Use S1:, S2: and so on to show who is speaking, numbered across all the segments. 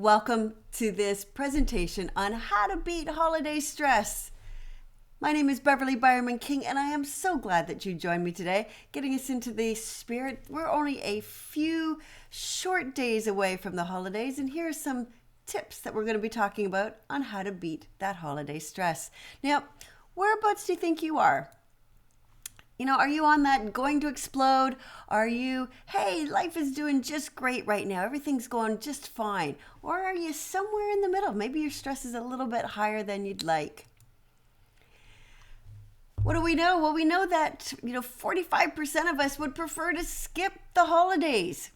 S1: welcome to this presentation on how to beat holiday stress. My name is Beuermann-King, and I am so glad that you joined me today, getting us into the spirit. We're only a few short days away from the holidays, and here are some tips that we're going to be talking about on how to beat that holiday stress. Now, whereabouts do you think you are? Are you on that going to explode? Are you, hey, life is doing just great right now. Everything's going just fine. Or are you somewhere in the middle? Maybe your stress is a little bit higher than you'd like. What do we know? Well, we know that, 45% of us would prefer to skip the holidays.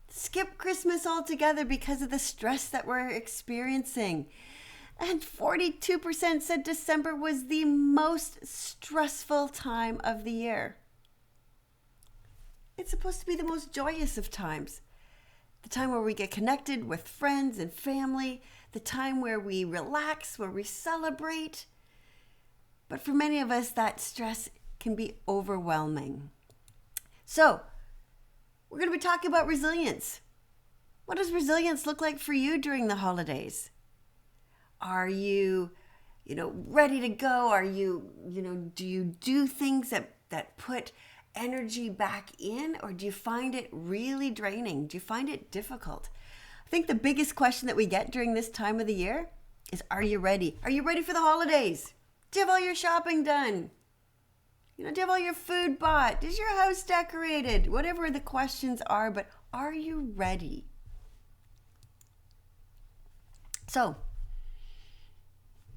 S1: Skip Christmas altogether because of the stress that we're experiencing. And 42% said December was the most stressful time of the year. It's supposed to be the most joyous of times. The time where we get connected with friends and family. The time where we relax, where we celebrate. But for many of us, that stress can be overwhelming. So, we're going to be talking about resilience. What does resilience look like for you during the holidays? Are you, ready to go? Are you, do you do things that put energy back in, or do you find it really draining? Do you find it difficult? I think the biggest question that we get during this time of the year is, are you ready? Are you ready for the holidays? Do you have all your shopping done? Do you have all your food bought? Is your house decorated? Whatever the questions are, but are you ready? So,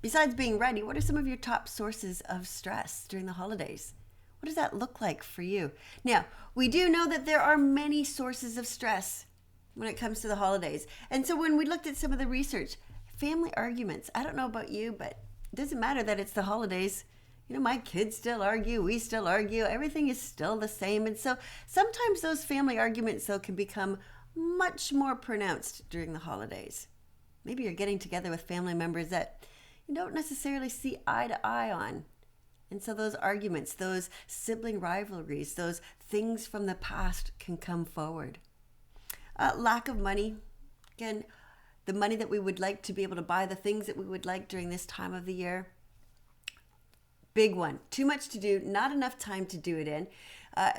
S1: besides being ready, what are some of your top sources of stress during the holidays? What does that look like for you? Now, we do know that there are many sources of stress when it comes to the holidays. And so when we looked at some of the research, family arguments, I don't know about you, but it doesn't matter that it's the holidays. My kids still argue, we still argue, everything is still the same. And so sometimes those family arguments, though, can become much more pronounced during the holidays. Maybe you're getting together with family members that you don't necessarily see eye to eye on. And so those arguments, those sibling rivalries, those things from the past can come forward. Lack of money. Again, the money that we would like to be able to buy the things that we would like during this time of the year. Big one. Too much to do, not enough time to do it in.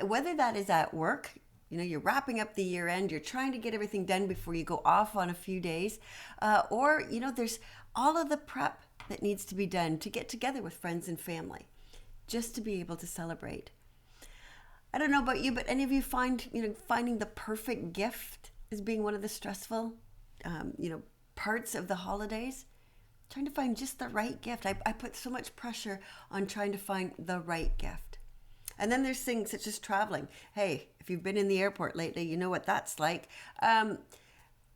S1: Whether that is at work, you're wrapping up the year end, you're trying to get everything done before you go off on a few days, or, there's all of the prep that needs to be done to get together with friends and family, just to be able to celebrate. I don't know about you, but any of you finding the perfect gift as being one of the stressful, parts of the holidays? Trying to find just the right gift. I put so much pressure on trying to find the right gift. And then there's things such as traveling. Hey, if you've been in the airport lately, you know what that's like.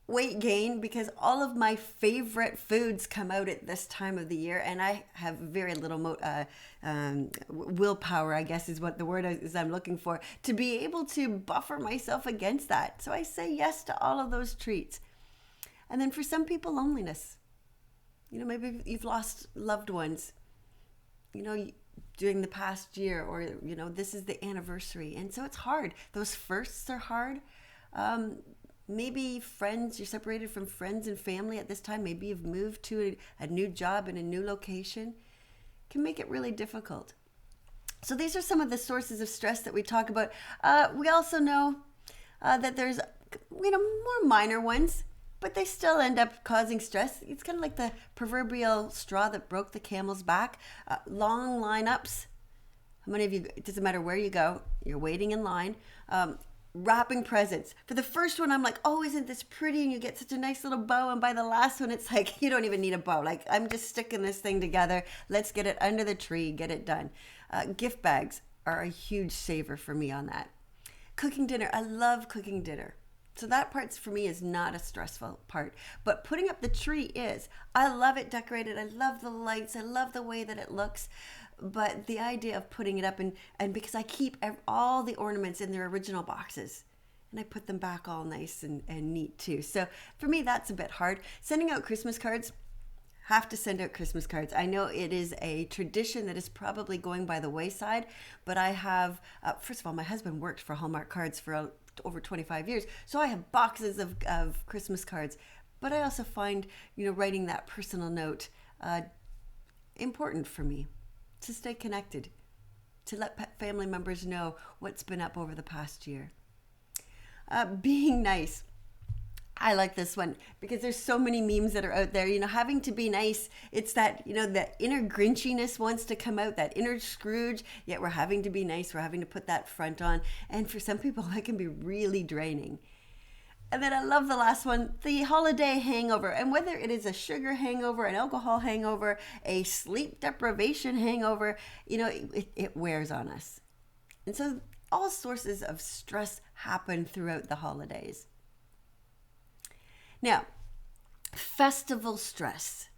S1: Weight gain, because all of my favorite foods come out at this time of the year, and I have very little willpower, I guess is what the word is I'm looking for, to be able to buffer myself against that. So I say yes to all of those treats. And then for some people, loneliness. Maybe you've lost loved ones, during the past year, or, this is the anniversary. And so it's hard. Those firsts are hard. Maybe friends, you're separated from friends and family at this time. Maybe you've moved to a new job in a new location. Can make it really difficult. So these are some of the sources of stress that we talk about. We also know that there's, more minor ones, but they still end up causing stress. It's kind of like the proverbial straw that broke the camel's back. Long lineups. How many of you, it doesn't matter where you go, you're waiting in line. Wrapping presents. For the first one, I'm like, oh, isn't this pretty? And you get such a nice little bow. And by the last one, it's like, you don't even need a bow. Like, I'm just sticking this thing together. Let's get it under the tree, get it done. Gift bags are a huge saver for me on that. Cooking dinner. I love cooking dinner. So that part for me is not a stressful part. But putting up the tree is. I love it decorated. I love the lights. I love the way that it looks. But the idea of putting it up, and because I keep all the ornaments in their original boxes, and I put them back all nice and neat too. So for me, that's a bit hard. Sending out Christmas cards, have to send out Christmas cards. I know it is a tradition that is probably going by the wayside, but I have, first of all, my husband worked for Hallmark Cards for over 25 years. So I have boxes of Christmas cards, But I also find, writing that personal note important for me to stay connected, to let family members know what's been up over the past year. Being nice. I like this one because there's so many memes that are out there, having to be nice. It's that, the inner Grinchiness wants to come out, that inner Scrooge, yet we're having to be nice. We're having to put that front on. And for some people, that can be really draining. And then I love the last one, the holiday hangover. And whether it is a sugar hangover, an alcohol hangover, a sleep deprivation hangover, it wears on us. And so all sources of stress happen throughout the holidays. Now, festival stress.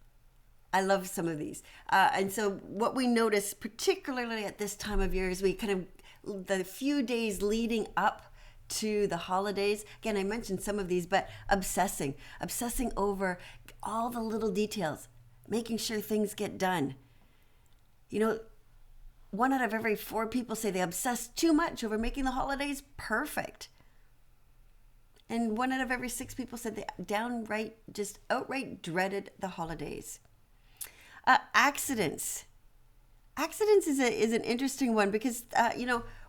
S1: I love some of these. And so what we notice, particularly at this time of year, is we the few days leading up to the holidays. Again, I mentioned some of these, but obsessing over all the little details, making sure things get done. 1 out of every 4 people say they obsess too much over making the holidays perfect. And 1 out of every 6 people said they outright dreaded the holidays. Accidents. Accidents is an interesting one because,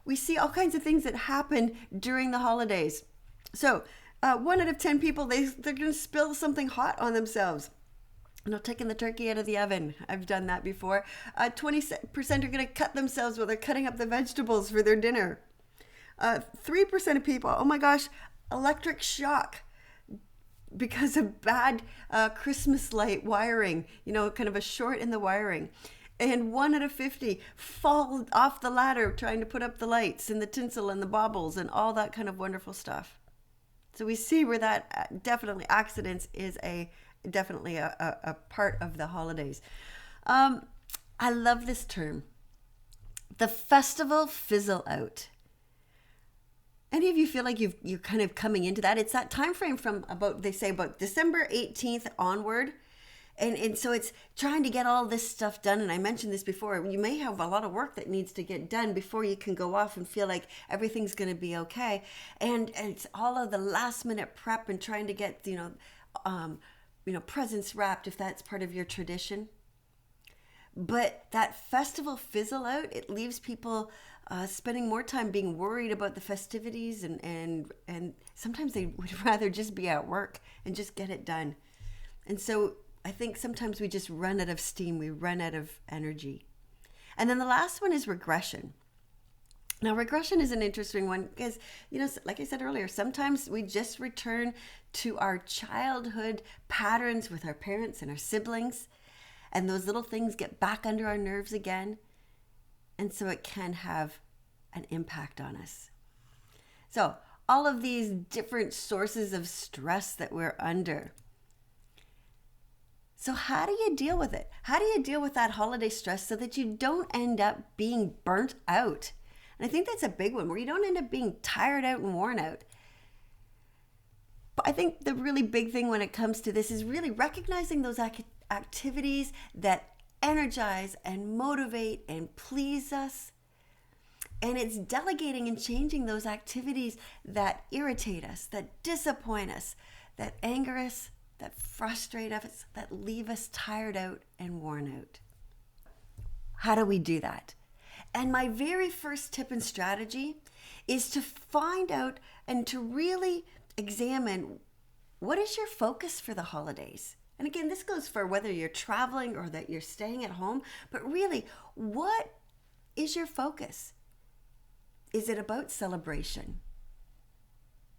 S1: we see all kinds of things that happen during the holidays. So 1 out of 10 people, they're going to spill something hot on themselves. Taking the turkey out of the oven. I've done that before. 20% are going to cut themselves while they're cutting up the vegetables for their dinner. 3% of people, oh my gosh, electric shock because of bad Christmas light wiring, kind of a short in the wiring. And 1 out of 50 fall off the ladder trying to put up the lights and the tinsel and the baubles and all that kind of wonderful stuff. So we see where that definitely accidents is definitely a part of the holidays. I love this term, the festival fizzle out. Any of you feel like you're kind of coming into that? It's that time frame from about December 18th onward. And so it's trying to get all this stuff done. And I mentioned this before. You may have a lot of work that needs to get done before you can go off and feel like everything's going to be okay. And it's all of the last minute prep and trying to get, presents wrapped if that's part of your tradition. But that festival fizzle out, it leaves people spending more time being worried about the festivities and sometimes they would rather just be at work and just get it done. And so I think sometimes we just run out of steam, we run out of energy. And then the last one is regression. Now, regression is an interesting one because, like I said earlier, sometimes we just return to our childhood patterns with our parents and our siblings, and those little things get back under our nerves again. And so it can have an impact on us. So all of these different sources of stress that we're under. So how do you deal with it? How do you deal with that holiday stress so that you don't end up being burnt out? And I think that's a big one, where you don't end up being tired out and worn out. But I think the really big thing when it comes to this is really recognizing those activities that energize and motivate and please us. And it's delegating and changing those activities that irritate us, that disappoint us, that anger us, that frustrate us, that leave us tired out and worn out. How do we do that? And my very first tip and strategy is to find out and to really examine, what is your focus for the holidays? And again, this goes for whether you're traveling or that you're staying at home, but really, what is your focus? Is it about celebration?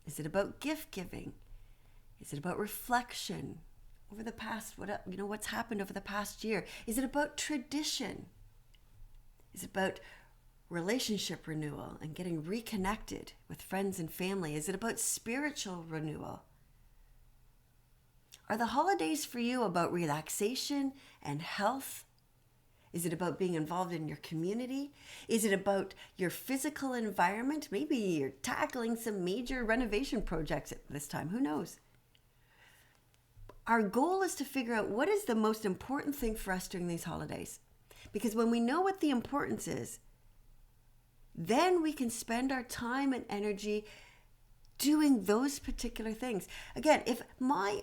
S1: Is it about gift giving? Is it about reflection over the past, what's happened over the past year? Is it about tradition? Is it about relationship renewal and getting reconnected with friends and family? Is it about spiritual renewal? Are the holidays for you about relaxation and health? Is it about being involved in your community? Is it about your physical environment? Maybe you're tackling some major renovation projects at this time. Who knows? Our goal is to figure out what is the most important thing for us during these holidays. Because when we know what the importance is, then we can spend our time and energy doing those particular things. Again, if my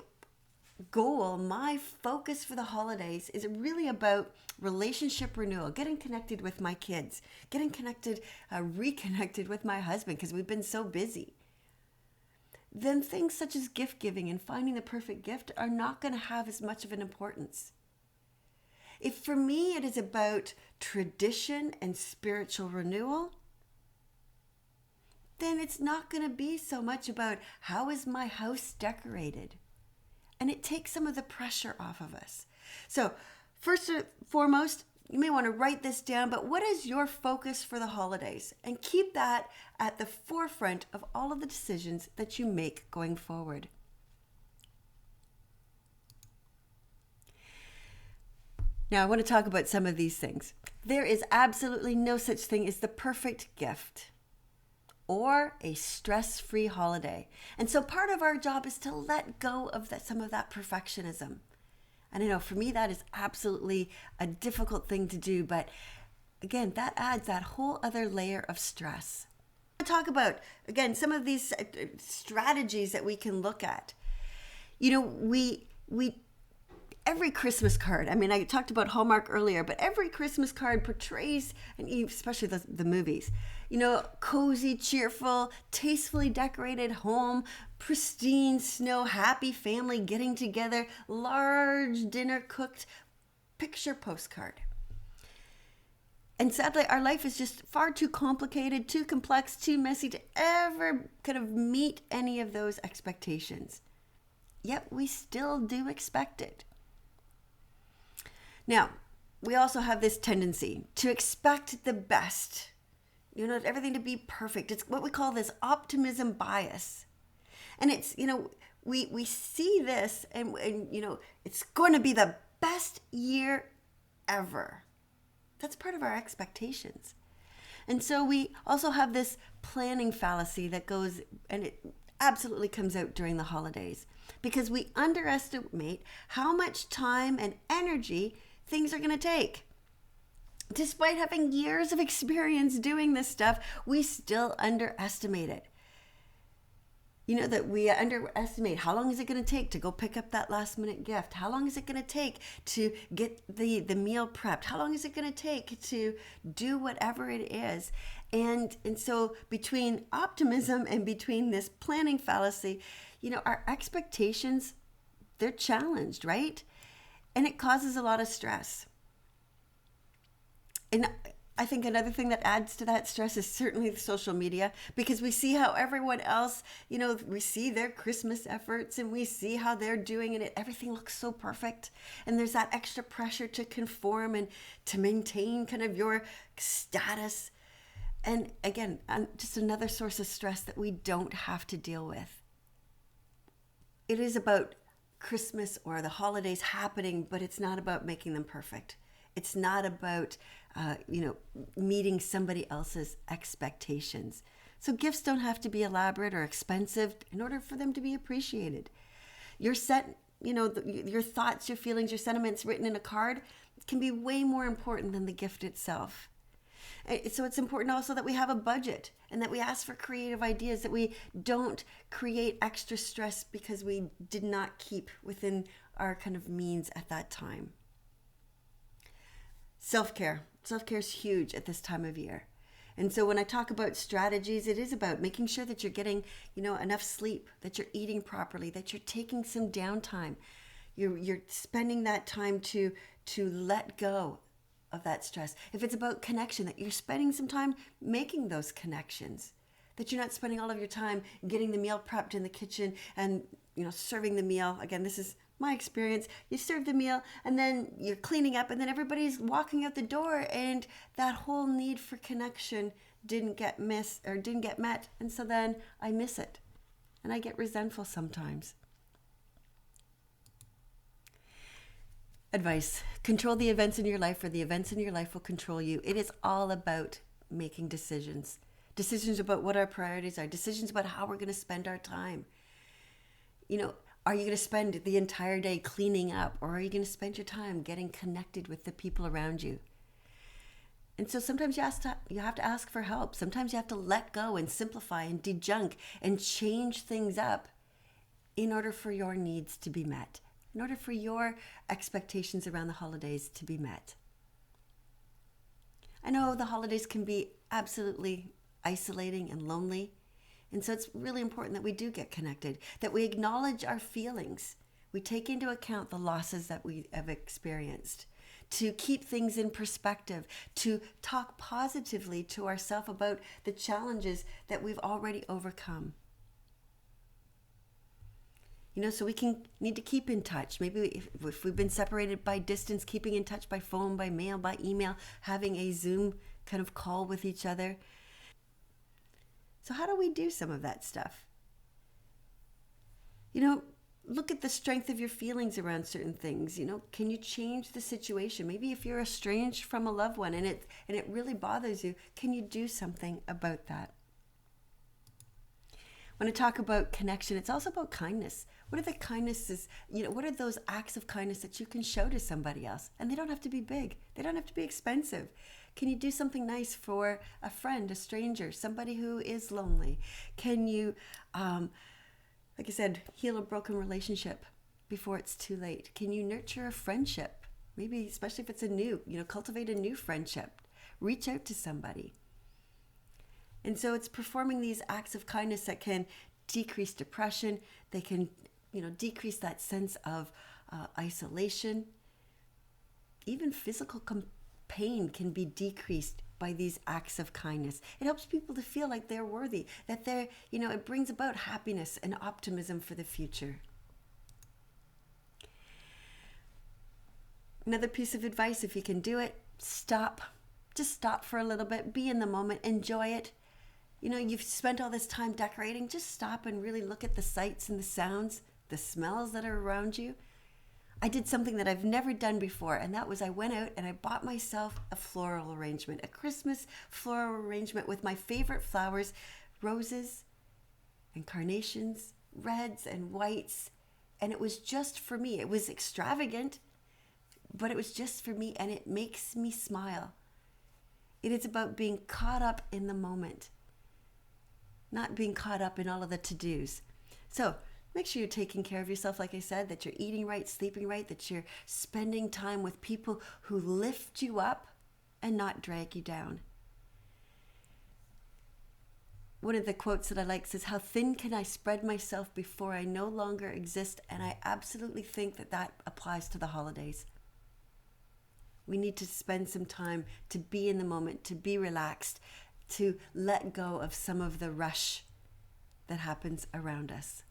S1: goal, my focus for the holidays is really about relationship renewal, getting connected with my kids, getting connected, reconnected with my husband because we've been so busy. Then things such as gift giving and finding the perfect gift are not going to have as much of an importance. If for me it is about tradition and spiritual renewal, then it's not going to be so much about how is my house decorated. And it takes some of the pressure off of us. So first and foremost, you may want to write this down, but what is your focus for the holidays? And keep that at the forefront of all of the decisions that you make going forward. Now, I want to talk about some of these things. There is absolutely no such thing as the perfect gift or a stress-free holiday. And so part of our job is to let go of some of that perfectionism. And I know for me that is absolutely a difficult thing to do, but again, that adds that whole other layer of stress. I talk about, again, some of these strategies that we can look at. You know, we every Christmas card, I mean, I talked about Hallmark earlier, but every Christmas card portrays, and especially the movies, you know, cozy, cheerful, tastefully decorated home, pristine snow, happy family getting together, large dinner cooked, picture postcard. And sadly, our life is just far too complicated, too complex, too messy to ever kind of meet any of those expectations. Yet we still do expect it. Now, we also have this tendency to expect the best, you know, everything to be perfect. It's what we call this optimism bias. And it's, you know, we see this and you know, it's going to be the best year ever. That's part of our expectations. And so we also have this planning fallacy that goes, and it absolutely comes out during the holidays, because we underestimate how much time and energy things are going to take. Despite having years of experience doing this stuff, we still underestimate it. You know, that we underestimate how long is it going to take to go pick up that last minute gift? How long is it going to take to get the meal prepped? How long is it going to take to do whatever it is? And so between optimism and between this planning fallacy, you know, our expectations, they're challenged, right? And it causes a lot of stress. And I think another thing that adds to that stress is certainly the social media, because we see how everyone else, you know, we see their Christmas efforts and we see how they're doing and everything looks so perfect. And there's that extra pressure to conform and to maintain kind of your status. And again, just another source of stress that we don't have to deal with. It is about Christmas or the holidays happening, but it's not about making them perfect. It's not about, you know, meeting somebody else's expectations. So gifts don't have to be elaborate or expensive in order for them to be appreciated. Your thoughts, your feelings, your sentiments written in a card can be way more important than the gift itself. So it's important also that we have a budget and that we ask for creative ideas, that we don't create extra stress because we did not keep within our kind of means at that time. Self-care. Self-care is huge at this time of year. And so when I talk about strategies, it is about making sure that you're getting, you know, enough sleep, that you're eating properly, that you're taking some downtime. You're spending that time to let go of that stress. If it's about connection, that you're spending some time making those connections, that you're not spending all of your time getting the meal prepped in the kitchen and, you know, serving the meal. Again, this is my experience. You serve the meal and then you're cleaning up and then everybody's walking out the door and that whole need for connection didn't get met. And so then I miss it and I get resentful sometimes. Advice: control the events in your life, or the events in your life will control you. It is all about making decisions. Decisions about what our priorities are, decisions about how we're going to spend our time. You know, are you going to spend the entire day cleaning up, or are you going to spend your time getting connected with the people around you? And so sometimes you have to ask for help. Sometimes you have to let go and simplify and dejunk and change things up in order for your needs to be met. in order for your expectations around the holidays to be met? I know the holidays can be absolutely isolating and lonely. And so it's really important that we do get connected, that we acknowledge our feelings. We take into account the losses that we have experienced, to keep things in perspective, to talk positively to ourselves about the challenges that we've already overcome. So we need to keep in touch. Maybe if we've been separated by distance, keeping in touch by phone, by mail, by email, having a Zoom kind of call with each other. So how do we do some of that stuff? Look at the strength of your feelings around certain things. Can you change the situation? Maybe if you're estranged from a loved one and it really bothers you, can you do something about that? When I talk about connection, it's also about kindness. What are the kindnesses, what are those acts of kindness that you can show to somebody else? And they don't have to be big. They don't have to be expensive. Can you do something nice for a friend, a stranger, somebody who is lonely? Can you, like I said, heal a broken relationship before it's too late? Can you nurture a friendship? Maybe, especially if it's cultivate a new friendship. Reach out to somebody. And so it's performing these acts of kindness that can decrease depression. They can, decrease that sense of isolation. Even physical pain can be decreased by these acts of kindness. It helps people to feel like they're worthy, that it brings about happiness and optimism for the future. Another piece of advice, if you can do it, stop. Just stop for a little bit, be in the moment, enjoy it. You've spent all this time decorating, just stop and really look at the sights and the sounds, the smells that are around you. I did something that I've never done before, and that was I went out and I bought myself a floral arrangement, a Christmas floral arrangement with my favorite flowers, roses and carnations, reds and whites, and it was just for me. It was extravagant, but it was just for me, and it makes me smile. It is about being caught up in the moment, not being caught up in all of the to-dos. So make sure you're taking care of yourself, like I said, that you're eating right, sleeping right, that you're spending time with people who lift you up and not drag you down. One of the quotes that I like says, "How thin can I spread myself before I no longer exist?" And I absolutely think that applies to the holidays. We need to spend some time to be in the moment, to be relaxed, to let go of some of the rush that happens around us.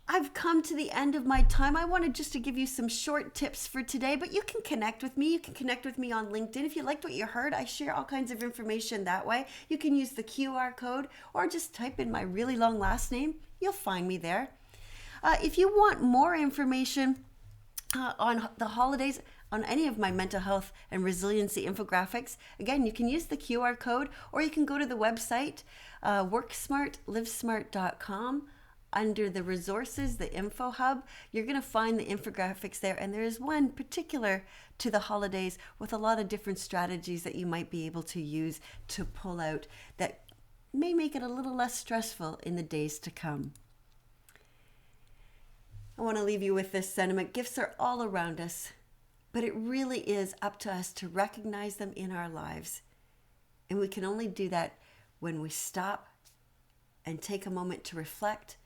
S1: I've come to the end of my time. I wanted just to give you some short tips for today, but you can connect with me. You can connect with me on LinkedIn. If you liked what you heard, I share all kinds of information that way. You can use the QR code or just type in my really long last name. You'll find me there. If you want more information on the holidays, on any of my mental health and resiliency infographics, again, you can use the QR code or you can go to the website, worksmartlivesmart.com. Under the resources, the info hub, you're going to find the infographics there. And there is one particular to the holidays with a lot of different strategies that you might be able to use to pull out that may make it a little less stressful in the days to come. I want to leave you with this sentiment. Gifts are all around us, but it really is up to us to recognize them in our lives. And we can only do that when we stop and take a moment to reflect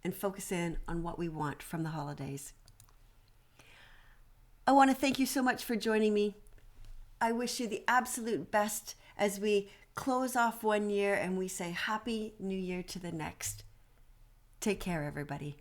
S1: and focus in on what we want from the holidays. I want to thank you so much for joining me. I wish you the absolute best as we close off one year and we say Happy New Year to the next. Take care, everybody.